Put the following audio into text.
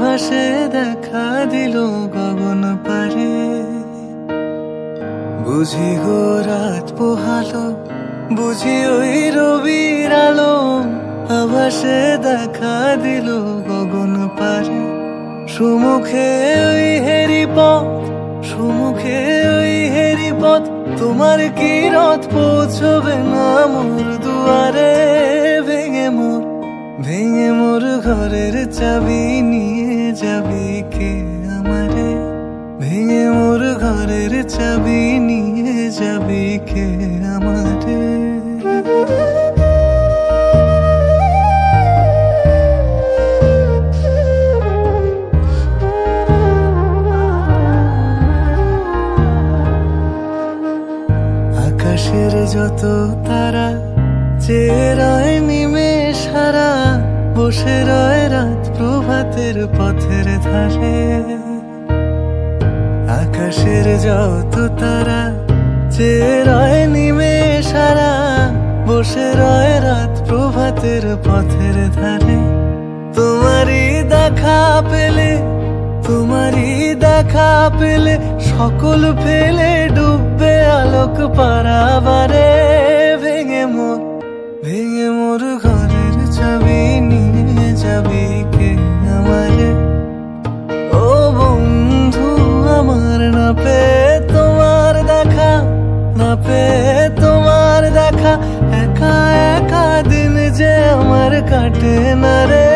আভাসে দেখা দিল গগন পারে। বুঝি গো রাত পোহালো, বুঝি ওই রবির আলো, আভাসে দেখা দিল গগন পারে। সুমুখে ওই হেরি পথ, সুমুখে ওই হেরি পথ, তোমার কি রথ পৌঁছবে না মোর দুয়ারে। ভেঙে মোর ঘরের চাবি নিয়ে যাবি কে আমারে। ভেঙে মোর ঘরের চাবি নিয়ে যাবি কে আমারে। আকাশের যত তারা চেয়ে রয় নিমেষ হারা, বসে রয় রাত প্রভাতের পথের ধারে। আকাশের যত তারা চেয়ে রয় নিমেষ হারা, বসে রয় রাত প্রভাতের পথের ধারে। তোমারই দেখা পেলে, তোমারই দেখা পেলে, সকল ফেলে ডুববে আলোক পারাবারে। ভেঙে মোর ঘরের চাবি নিয়ে যাবি কে আমারে। ও বন্ধু আমার, না পেয়ে তোমার দেখা, না পেয়ে তোমার দেখা, একা একা দিন যে আমার কাটে না রে।